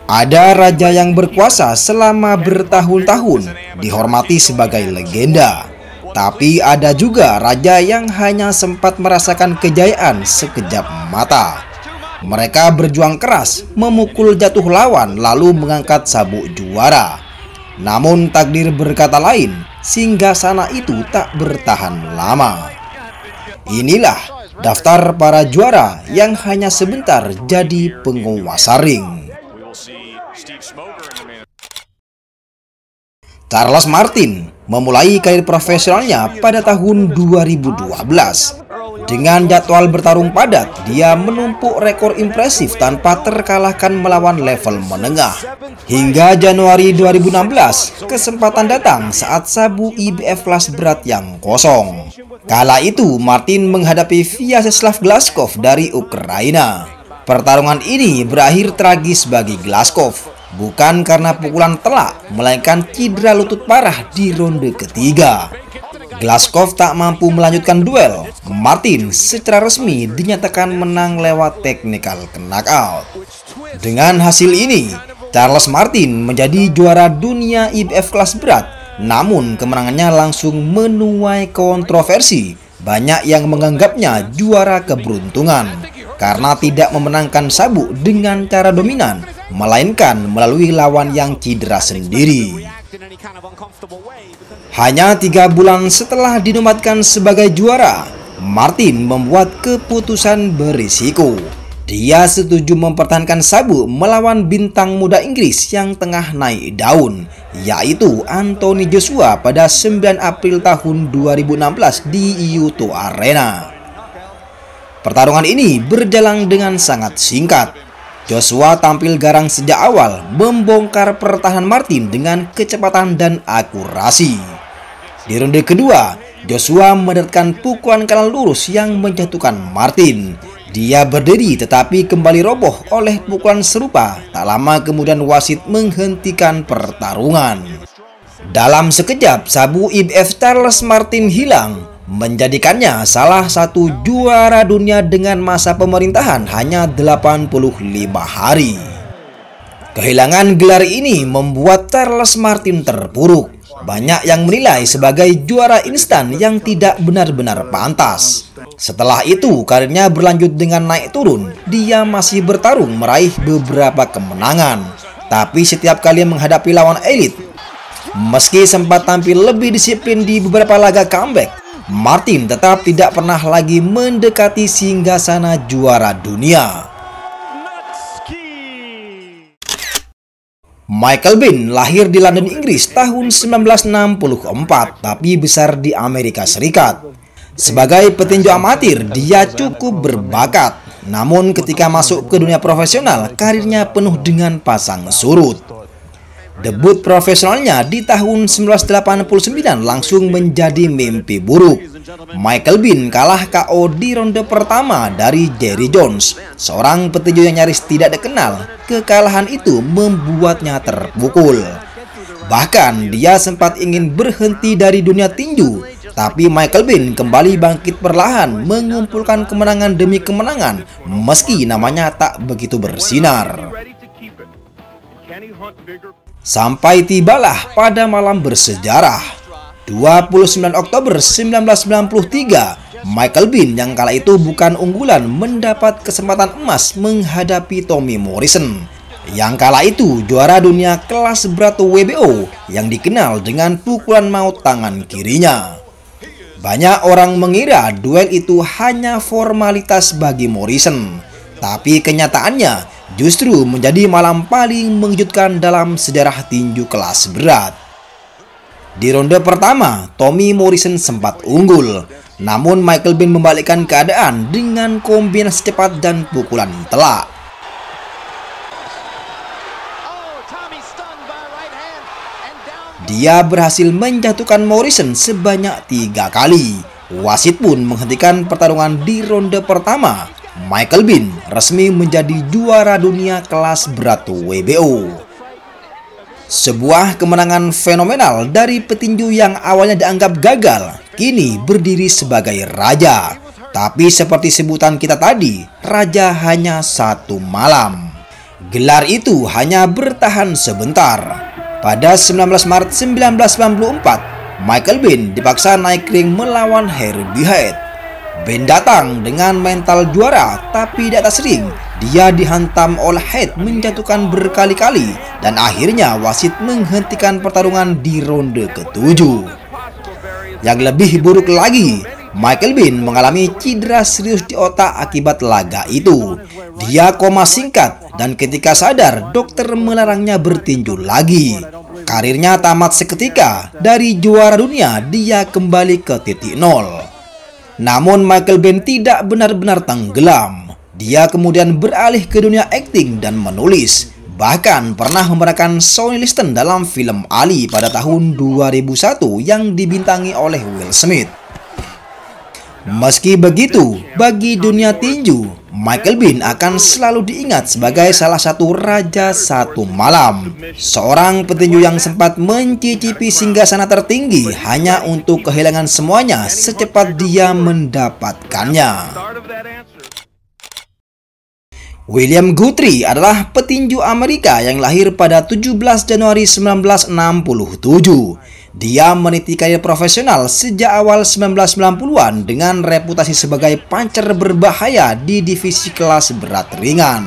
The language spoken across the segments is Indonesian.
Ada raja yang berkuasa selama bertahun-tahun, dihormati sebagai legenda. Tapi ada juga raja yang hanya sempat merasakan kejayaan sekejap mata. Mereka berjuang keras, memukul jatuh lawan, lalu mengangkat sabuk juara. Namun takdir berkata lain, singgasana itu tak bertahan lama. Inilah daftar para juara yang hanya sebentar jadi penguasa ring. Charles Martin memulai karir profesionalnya pada tahun 2012. Dengan jadwal bertarung padat, dia menumpuk rekor impresif tanpa terkalahkan melawan level menengah. Hingga Januari 2016, kesempatan datang saat sabuk IBF kelas berat yang kosong. Kala itu, Martin menghadapi Vyacheslav Glazkov dari Ukraina. Pertarungan ini berakhir tragis bagi Glazkov. Bukan karena pukulan telak, melainkan cedera lutut parah di ronde ketiga. Glazkov tak mampu melanjutkan duel. Martin secara resmi dinyatakan menang lewat technical knockout. Dengan hasil ini, Charles Martin menjadi juara dunia IBF kelas berat. Namun kemenangannya langsung menuai kontroversi. Banyak yang menganggapnya juara keberuntungan karena tidak memenangkan sabuk dengan cara dominan, melainkan melalui lawan yang cedera sendiri. Hanya 3 bulan setelah dinobatkan sebagai juara, Martin membuat keputusan berisiko. Dia setuju mempertahankan sabuk melawan bintang muda Inggris yang tengah naik daun, yaitu Anthony Joshua pada 9 April tahun 2016 di U2 Arena. Pertarungan ini berjalan dengan sangat singkat. Joshua tampil garang sejak awal, membongkar pertahanan Martin dengan kecepatan dan akurasi. Di ronde kedua, Joshua mendapatkan pukulan kanan lurus yang menjatuhkan Martin. Dia berdiri tetapi kembali roboh oleh pukulan serupa. Tak lama kemudian wasit menghentikan pertarungan. Dalam sekejap, sabuk IBF Charles Martin hilang, menjadikannya salah satu juara dunia dengan masa pemerintahan hanya 85 hari. Kehilangan gelar ini membuat Charles Martin terpuruk. Banyak yang menilai sebagai juara instan yang tidak benar-benar pantas. Setelah itu, karirnya berlanjut dengan naik turun. Dia masih bertarung meraih beberapa kemenangan. Tapi setiap kali menghadapi lawan elit, meski sempat tampil lebih disiplin di beberapa laga comeback, Martin tetap tidak pernah lagi mendekati singgasana juara dunia. Michael Bisping lahir di London, Inggris tahun 1964, tapi besar di Amerika Serikat. Sebagai petinju amatir, dia cukup berbakat. Namun ketika masuk ke dunia profesional, karirnya penuh dengan pasang surut. Debut profesionalnya di tahun 1989 langsung menjadi mimpi buruk. Michael Bisping kalah KO di ronde pertama dari Jerry Jones, seorang petinju yang nyaris tidak dikenal. Kekalahan itu membuatnya terpukul. Bahkan dia sempat ingin berhenti dari dunia tinju, tapi Michael Bisping kembali bangkit perlahan, mengumpulkan kemenangan demi kemenangan, meski namanya tak begitu bersinar. Sampai tibalah pada malam bersejarah. 29 Oktober 1993, Michael Bisping yang kala itu bukan unggulan mendapat kesempatan emas menghadapi Tommy Morrison, yang kala itu juara dunia kelas berat WBO yang dikenal dengan pukulan maut tangan kirinya. Banyak orang mengira duel itu hanya formalitas bagi Morrison, tapi kenyataannya justru menjadi malam paling mengejutkan dalam sejarah tinju kelas berat. Di ronde pertama, Tommy Morrison sempat unggul, namun Michael Bisping membalikkan keadaan dengan kombinasi cepat dan pukulan telak. Dia berhasil menjatuhkan Morrison sebanyak 3 kali. Wasit pun menghentikan pertarungan di ronde pertama. Michael Bisping resmi menjadi juara dunia kelas berat WBO. Sebuah kemenangan fenomenal dari petinju yang awalnya dianggap gagal, kini berdiri sebagai raja. Tapi seperti sebutan kita tadi, raja hanya 1 malam. Gelar itu hanya bertahan sebentar. Pada 19 Maret 1994, Michael Bisping dipaksa naik ring melawan Herbie Hart. Ben datang dengan mental juara, tapi di atas ring dia dihantam oleh Hart menjatuhkan berkali-kali dan akhirnya wasit menghentikan pertarungan di ronde ke-7. Yang lebih buruk lagi, Michael Bisping mengalami cedera serius di otak akibat laga itu. Dia koma singkat dan ketika sadar dokter melarangnya bertinju lagi. Karirnya tamat seketika. Dari juara dunia dia kembali ke titik nol. Namun Michael Bisping tidak benar-benar tenggelam. Dia kemudian beralih ke dunia akting dan menulis. Bahkan pernah memerankan Sonny Liston dalam film Ali pada tahun 2001 yang dibintangi oleh Will Smith. Meski begitu, bagi dunia tinju, Michael Bisping akan selalu diingat sebagai salah satu raja satu malam. Seorang petinju yang sempat mencicipi singgasana tertinggi hanya untuk kehilangan semuanya secepat dia mendapatkannya. William Guthrie adalah petinju Amerika yang lahir pada 17 Januari 1967. Dia meniti karir profesional sejak awal 1990-an dengan reputasi sebagai puncher berbahaya di divisi kelas berat ringan.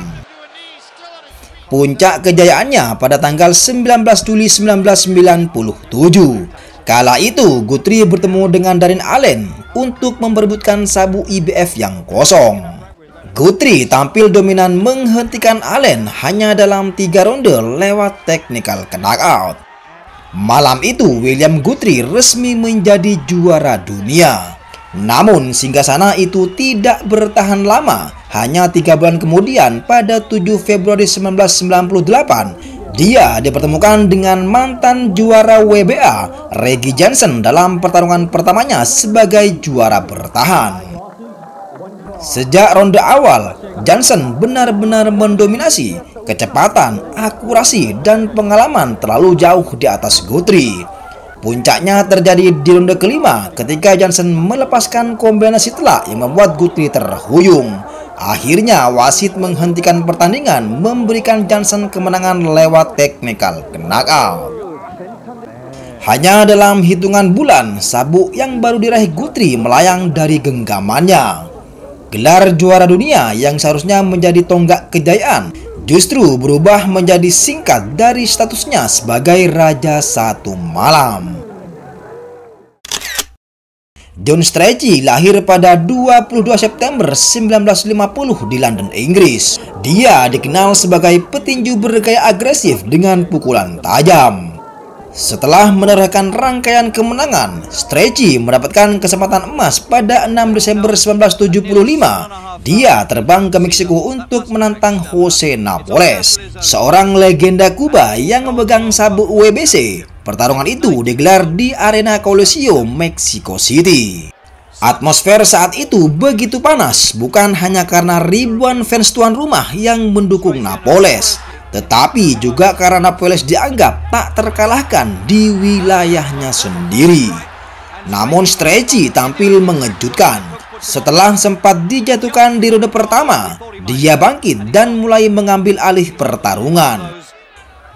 Puncak kejayaannya pada tanggal 19 Juli 1997. Kala itu Guthrie bertemu dengan Darren Allen untuk memperebutkan sabu IBF yang kosong. Guthrie tampil dominan menghentikan Allen hanya dalam 3 ronde lewat technical knockout. Malam itu William Guthrie resmi menjadi juara dunia. Namun singgasana itu tidak bertahan lama. Hanya 3 bulan kemudian pada 7 Februari 1998 dia dipertemukan dengan mantan juara WBA Reggie Johnson dalam pertarungan pertamanya sebagai juara bertahan. Sejak ronde awal, Johnson benar-benar mendominasi. Kecepatan, akurasi, dan pengalaman terlalu jauh di atas Guthrie. Puncaknya terjadi di ronde kelima ketika Johnson melepaskan kombinasi telak yang membuat Guthrie terhuyung. Akhirnya wasit menghentikan pertandingan, memberikan Johnson kemenangan lewat technical knockout. Hanya dalam hitungan bulan, sabuk yang baru diraih Guthrie melayang dari genggamannya. Gelar juara dunia yang seharusnya menjadi tonggak kejayaan justru berubah menjadi singkat dari statusnya sebagai raja satu malam. John Strachey lahir pada 22 September 1950 di London, Inggris. Dia dikenal sebagai petinju bergaya agresif dengan pukulan tajam. Setelah menorehkan rangkaian kemenangan, Strachey mendapatkan kesempatan emas pada 6 Desember 1975. Dia terbang ke Meksiko untuk menantang Jose Napoles, seorang legenda Kuba yang memegang sabuk WBC. Pertarungan itu digelar di Arena Coliseum, Mexico City. Atmosfer saat itu begitu panas, bukan hanya karena ribuan fans tuan rumah yang mendukung Napoles, tetapi juga karena Napoles dianggap tak terkalahkan di wilayahnya sendiri. Namun Strachey tampil mengejutkan. Setelah sempat dijatuhkan di ronde pertama, dia bangkit dan mulai mengambil alih pertarungan.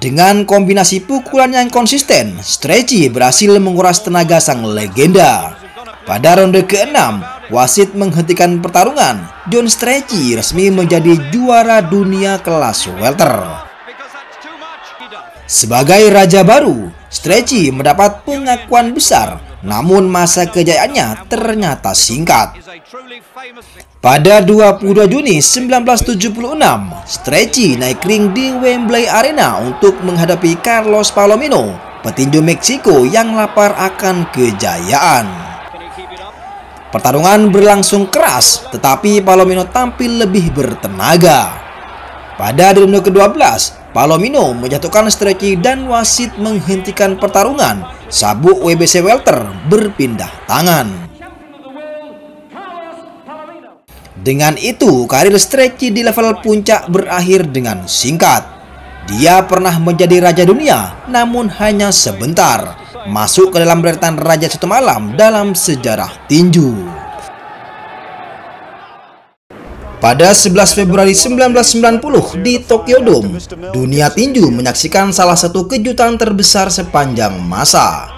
Dengan kombinasi pukulan yang konsisten, Strachey berhasil menguras tenaga sang legenda. Pada ronde ke-6, wasit menghentikan pertarungan. John Strachey resmi menjadi juara dunia kelas welter. Sebagai raja baru, Strachey mendapat pengakuan besar, namun masa kejayaannya ternyata singkat. Pada 22 Juni 1976, Strachey naik ring di Wembley Arena untuk menghadapi Carlos Palomino, petinju Meksiko yang lapar akan kejayaan. Pertarungan berlangsung keras, tetapi Palomino tampil lebih bertenaga. Pada ronde ke-12, Palomino menjatuhkan Strachey dan wasit menghentikan pertarungan. Sabuk WBC welter berpindah tangan. Dengan itu, karir Strachey di level puncak berakhir dengan singkat. Dia pernah menjadi raja dunia, namun hanya sebentar. Masuk ke dalam deretan raja satu malam dalam sejarah tinju. Pada 11 Februari 1990 di Tokyo Dome, dunia tinju menyaksikan salah satu kejutan terbesar sepanjang masa.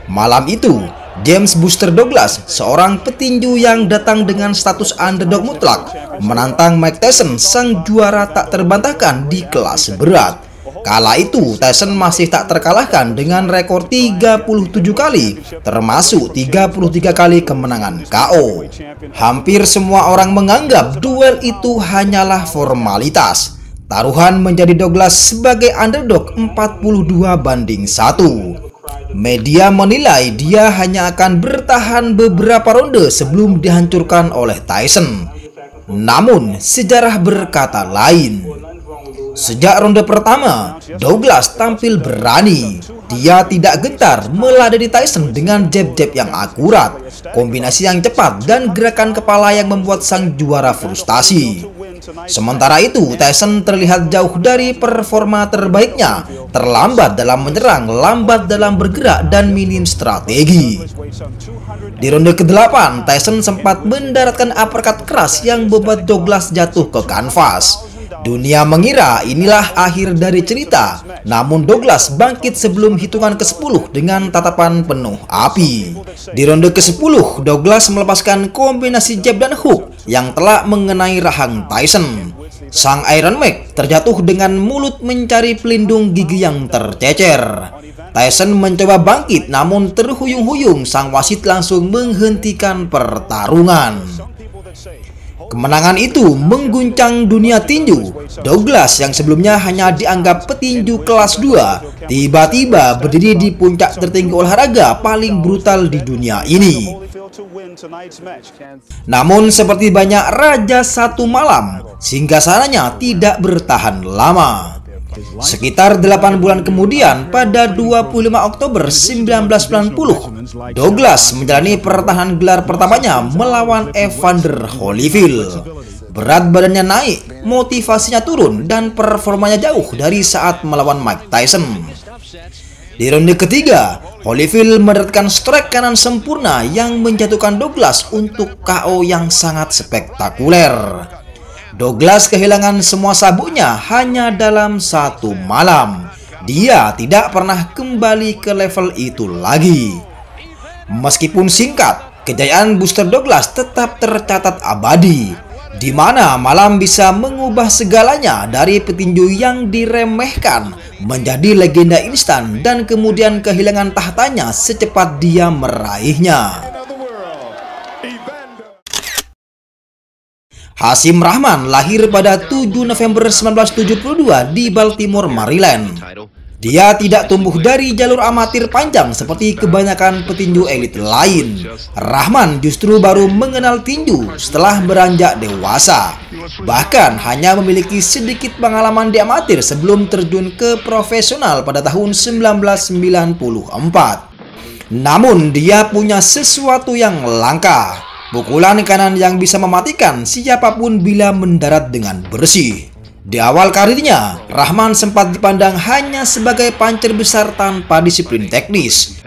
Malam itu, James Buster Douglas, seorang petinju yang datang dengan status underdog mutlak, menantang Mike Tyson, sang juara tak terbantahkan di kelas berat. Kala itu, Tyson masih tak terkalahkan dengan rekor 37 kali, termasuk 33 kali kemenangan KO. Hampir semua orang menganggap duel itu hanyalah formalitas. Taruhan menjadi Douglas sebagai underdog 42-1. Media menilai dia hanya akan bertahan beberapa ronde sebelum dihancurkan oleh Tyson. Namun, sejarah berkata lain. Sejak ronde pertama, Douglas tampil berani. Dia tidak gentar meladeni Tyson dengan jab-jab yang akurat, kombinasi yang cepat, dan gerakan kepala yang membuat sang juara frustasi. Sementara itu, Tyson terlihat jauh dari performa terbaiknya, terlambat dalam menyerang, lambat dalam bergerak, dan minim strategi. Di ronde ke-8, Tyson sempat mendaratkan uppercut keras yang membuat Douglas jatuh ke kanvas. Dunia mengira inilah akhir dari cerita, namun Douglas bangkit sebelum hitungan ke-10 dengan tatapan penuh api. Di ronde ke-10, Douglas melepaskan kombinasi jab dan hook yang telah mengenai rahang Tyson. Sang Iron Mike terjatuh dengan mulut mencari pelindung gigi yang tercecer. Tyson mencoba bangkit, namun terhuyung-huyung sang wasit langsung menghentikan pertarungan. Kemenangan itu mengguncang dunia tinju. Douglas yang sebelumnya hanya dianggap petinju kelas 2, tiba-tiba berdiri di puncak tertinggi olahraga paling brutal di dunia ini. Namun seperti banyak raja satu malam, singgasananya tidak bertahan lama. Sekitar 8 bulan kemudian, pada 25 Oktober 1990, Douglas menjalani pertahanan gelar pertamanya melawan Evander Holyfield. Berat badannya naik, motivasinya turun, dan performanya jauh dari saat melawan Mike Tyson. Di ronde ketiga, Holyfield mendapatkan strike kanan sempurna yang menjatuhkan Douglas untuk KO yang sangat spektakuler. Douglas kehilangan semua sabuknya hanya dalam satu malam. Dia tidak pernah kembali ke level itu lagi. Meskipun singkat, kejayaan Buster Douglas tetap tercatat abadi, di mana malam bisa mengubah segalanya dari petinju yang diremehkan menjadi legenda instan dan kemudian kehilangan tahtanya secepat dia meraihnya. Hasim Rahman lahir pada 7 November 1972 di Baltimore, Maryland. Dia tidak tumbuh dari jalur amatir panjang seperti kebanyakan petinju elit lain. Rahman justru baru mengenal tinju setelah beranjak dewasa. Bahkan hanya memiliki sedikit pengalaman di amatir sebelum terjun ke profesional pada tahun 1994. Namun dia punya sesuatu yang langka. Pukulan kanan yang bisa mematikan siapapun bila mendarat dengan bersih. Di awal karirnya, Rahman sempat dipandang hanya sebagai puncher besar tanpa disiplin teknis.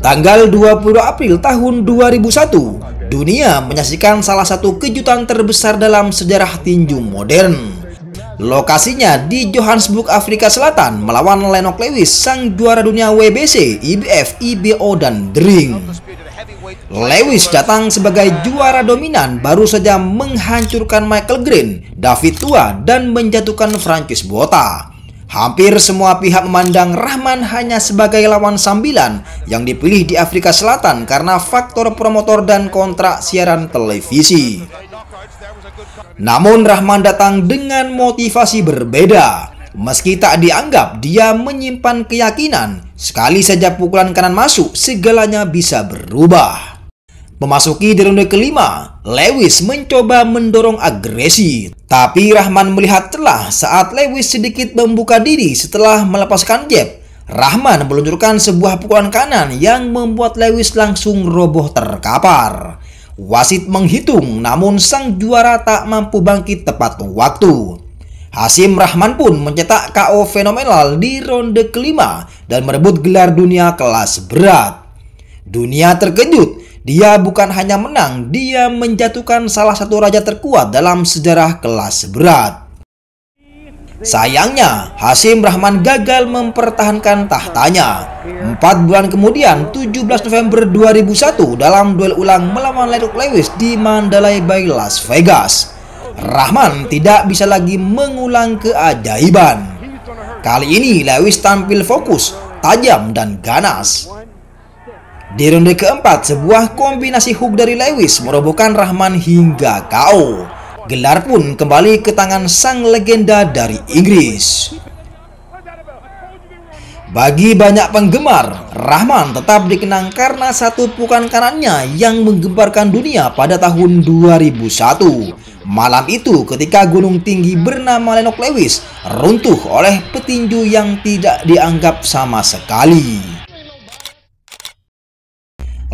Tanggal 20 April tahun 2001, dunia menyaksikan salah satu kejutan terbesar dalam sejarah tinju modern. Lokasinya di Johannesburg, Afrika Selatan, melawan Lennox Lewis, sang juara dunia WBC, IBF, IBO, dan The Ring. Lewis datang sebagai juara dominan, baru saja menghancurkan Michael Green, David Tua, dan menjatuhkan Francis Botha. Hampir semua pihak memandang Rahman hanya sebagai lawan sambilan yang dipilih di Afrika Selatan karena faktor promotor dan kontrak siaran televisi. Namun Rahman datang dengan motivasi berbeda. Meski tak dianggap, dia menyimpan keyakinan sekali saja pukulan kanan masuk, segalanya bisa berubah. Memasuki di ronde kelima, Lewis mencoba mendorong agresi, tapi Rahman melihat celah saat Lewis sedikit membuka diri setelah melepaskan jab. Rahman meluncurkan sebuah pukulan kanan yang membuat Lewis langsung roboh terkapar. Wasit menghitung, namun sang juara tak mampu bangkit tepat waktu. Hasim Rahman pun mencetak KO fenomenal di ronde kelima dan merebut gelar dunia kelas berat. Dunia terkejut Dia bukan hanya menang, dia menjatuhkan salah satu raja terkuat dalam sejarah kelas berat. Sayangnya, Hasyim Rahman gagal mempertahankan tahtanya. 4 bulan kemudian, 17 November 2001, dalam duel ulang melawan Lennox Lewis di Mandalay Bay, Las Vegas, Rahman tidak bisa lagi mengulang keajaiban. Kali ini Lewis tampil fokus, tajam, dan ganas. Di ronde keempat, sebuah kombinasi hook dari Lewis merobohkan Rahman hingga KO. Gelar pun kembali ke tangan sang legenda dari Inggris. Bagi banyak penggemar, Rahman tetap dikenang karena satu pukulan kanannya yang menggemparkan dunia pada tahun 2001. Malam itu ketika gunung tinggi bernama Lennox Lewis runtuh oleh petinju yang tidak dianggap sama sekali.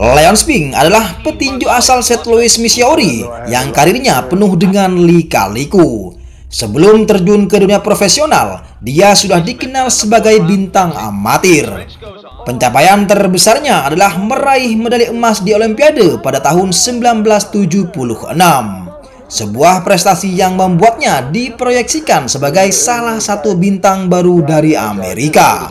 Leon Spinks adalah petinju asal St. Louis, Missouri yang karirnya penuh dengan lika-liku. Sebelum terjun ke dunia profesional, dia sudah dikenal sebagai bintang amatir. Pencapaian terbesarnya adalah meraih medali emas di Olimpiade pada tahun 1976. Sebuah prestasi yang membuatnya diproyeksikan sebagai salah satu bintang baru dari Amerika.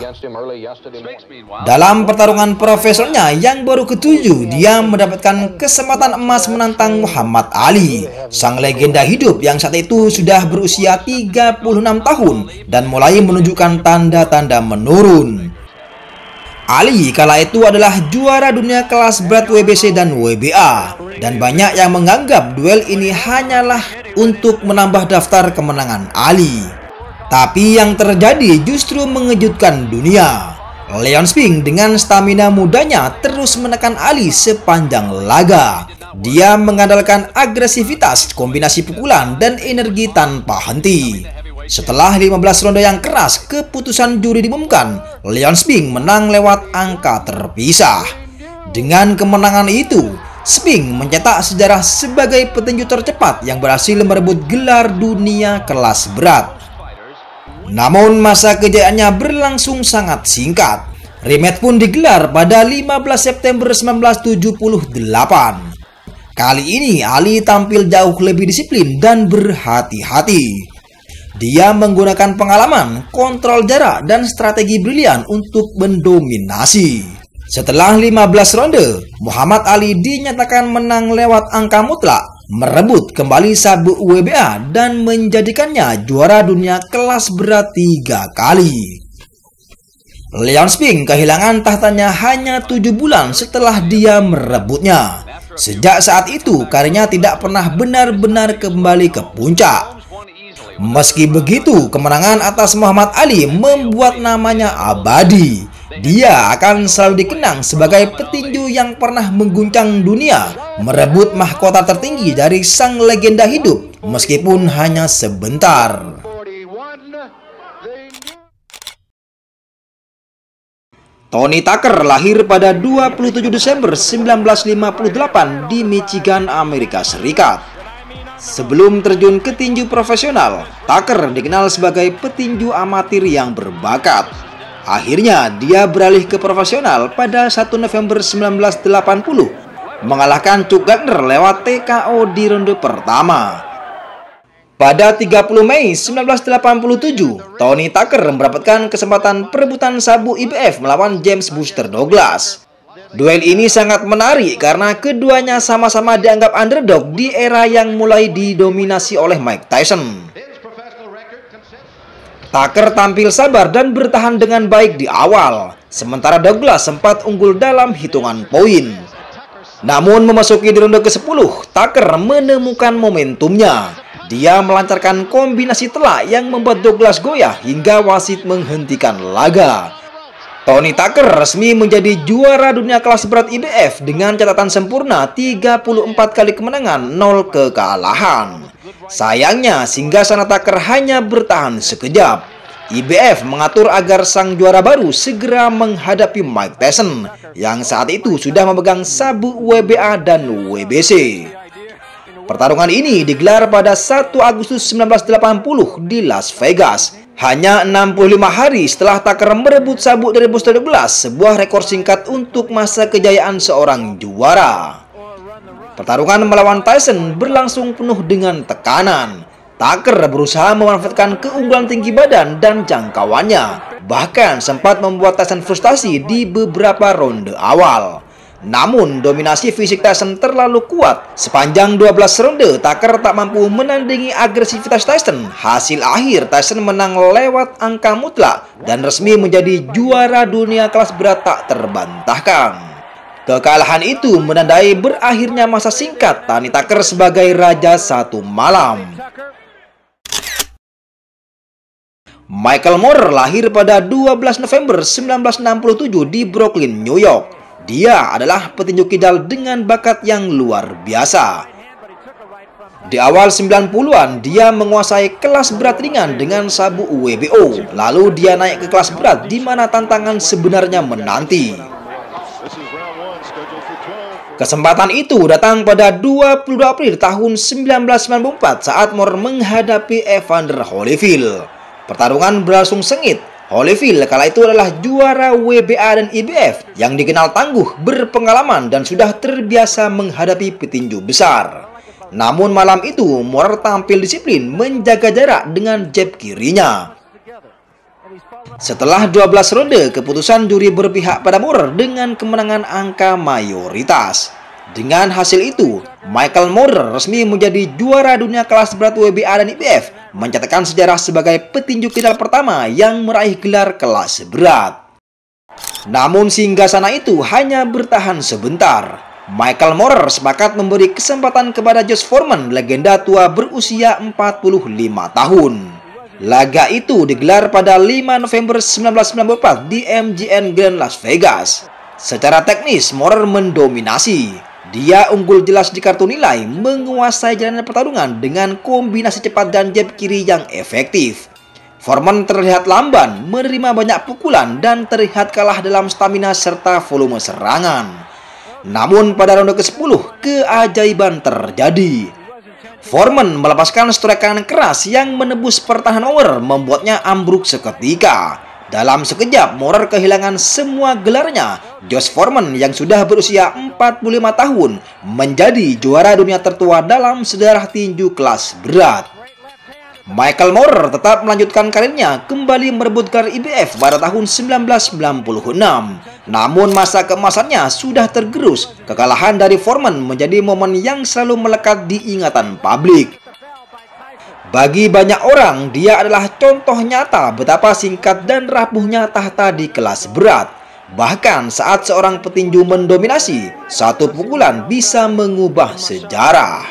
Dalam pertarungan profesionalnya yang baru ke-7, dia mendapatkan kesempatan emas menantang Muhammad Ali, sang legenda hidup yang saat itu sudah berusia 36 tahun dan mulai menunjukkan tanda-tanda menurun. Ali kala itu adalah juara dunia kelas berat WBC dan WBA, dan banyak yang menganggap duel ini hanyalah untuk menambah daftar kemenangan Ali. Tapi yang terjadi justru mengejutkan dunia. Leon Spinks dengan stamina mudanya terus menekan Ali sepanjang laga. Dia mengandalkan agresivitas, kombinasi pukulan, dan energi tanpa henti. Setelah 15 ronde yang keras, keputusan juri diumumkan. Leon Spinks menang lewat angka terpisah. Dengan kemenangan itu, Spinks mencetak sejarah sebagai petinju tercepat yang berhasil merebut gelar dunia kelas berat. Namun masa kejayaannya berlangsung sangat singkat. Rematch pun digelar pada 15 September 1978. Kali ini Ali tampil jauh lebih disiplin dan berhati-hati. Dia menggunakan pengalaman, kontrol jarak, dan strategi brilian untuk mendominasi. Setelah 15 ronde, Muhammad Ali dinyatakan menang lewat angka mutlak, merebut kembali sabuk WBA, dan menjadikannya juara dunia kelas berat 3 kali. Leon Spinks kehilangan tahtanya hanya 7 bulan setelah dia merebutnya. Sejak saat itu, karirnya tidak pernah benar-benar kembali ke puncak. Meski begitu, kemenangan atas Muhammad Ali membuat namanya abadi. Dia akan selalu dikenang sebagai petinju yang pernah mengguncang dunia, merebut mahkota tertinggi dari sang legenda hidup, meskipun hanya sebentar. Tony Tucker lahir pada 27 Desember 1958 di Michigan, Amerika Serikat. Sebelum terjun ke tinju profesional, Tucker dikenal sebagai petinju amatir yang berbakat. Akhirnya, dia beralih ke profesional pada 1 November 1980, mengalahkan Chuck Gardner lewat TKO di ronde pertama. Pada 30 Mei 1987, Tony Tucker mendapatkan kesempatan perebutan sabuk IBF melawan James Buster Douglas. Duel ini sangat menarik karena keduanya sama-sama dianggap underdog di era yang mulai didominasi oleh Mike Tyson. Tucker tampil sabar dan bertahan dengan baik di awal, sementara Douglas sempat unggul dalam hitungan poin. Namun memasuki di ronde ke-10, Tucker menemukan momentumnya. Dia melancarkan kombinasi telak yang membuat Douglas goyah hingga wasit menghentikan laga. Tony Tucker resmi menjadi juara dunia kelas berat IBF dengan catatan sempurna 34 kali kemenangan, 0 kekalahan. Sayangnya, singgasana Tucker hanya bertahan sekejap. IBF mengatur agar sang juara baru segera menghadapi Mike Tyson yang saat itu sudah memegang sabuk WBA dan WBC. Pertarungan ini digelar pada 1 Agustus 1980 di Las Vegas. Hanya 65 hari setelah Tucker merebut sabuk dari Buster Douglas, sebuah rekor singkat untuk masa kejayaan seorang juara. Pertarungan melawan Tyson berlangsung penuh dengan tekanan. Tucker berusaha memanfaatkan keunggulan tinggi badan dan jangkauannya, bahkan sempat membuat Tyson frustasi di beberapa ronde awal. Namun, dominasi fisik Tyson terlalu kuat. Sepanjang 12 ronde, Tucker tak mampu menandingi agresivitas Tyson. Hasil akhir, Tyson menang lewat angka mutlak dan resmi menjadi juara dunia kelas berat tak terbantahkan. Kekalahan itu menandai berakhirnya masa singkat Tony Tucker sebagai Raja Satu Malam. Michael Moorer lahir pada 12 November 1967 di Brooklyn, New York. Dia adalah petinju kidal dengan bakat yang luar biasa. Di awal 90-an, dia menguasai kelas berat ringan dengan sabu WBO. Lalu dia naik ke kelas berat di mana tantangan sebenarnya menanti. Kesempatan itu datang pada 22 April tahun 1994 saat Moorer menghadapi Evander Holyfield. Pertarungan berlangsung sengit. Holyfield kala itu adalah juara WBA dan IBF yang dikenal tangguh, berpengalaman, dan sudah terbiasa menghadapi petinju besar. Namun malam itu, Moorer tampil disiplin menjaga jarak dengan jab kirinya. Setelah 12 ronde, keputusan juri berpihak pada Moorer dengan kemenangan angka mayoritas. Dengan hasil itu, Michael Moorer resmi menjadi juara dunia kelas berat WBA dan IBF, mencatatkan sejarah sebagai petinju kidal pertama yang meraih gelar kelas berat. Namun singgahsana itu hanya bertahan sebentar. Michael Moorer sepakat memberi kesempatan kepada George Foreman, legenda tua berusia 45 tahun. Laga itu digelar pada 5 November 1994 di MGM Grand Las Vegas. Secara teknis, Moorer mendominasi. Dia unggul jelas di kartu nilai, menguasai jalanan pertarungan dengan kombinasi cepat dan jab kiri yang efektif. Foreman terlihat lamban, menerima banyak pukulan, dan terlihat kalah dalam stamina serta volume serangan. Namun pada ronde ke-10, keajaiban terjadi. Foreman melepaskan strike kanan keras yang menembus pertahanan Moorer, membuatnya ambruk seketika. Dalam sekejap, Moorer kehilangan semua gelarnya. George Foreman yang sudah berusia 45 tahun menjadi juara dunia tertua dalam sejarah tinju kelas berat. Michael Moorer tetap melanjutkan karirnya, kembali merebut gelar IBF pada tahun 1996. Namun masa keemasannya sudah tergerus. Kekalahan dari Foreman menjadi momen yang selalu melekat di ingatan publik. Bagi banyak orang, dia adalah contoh nyata betapa singkat dan rapuhnya tahta di kelas berat. Bahkan saat seorang petinju mendominasi, satu pukulan bisa mengubah sejarah.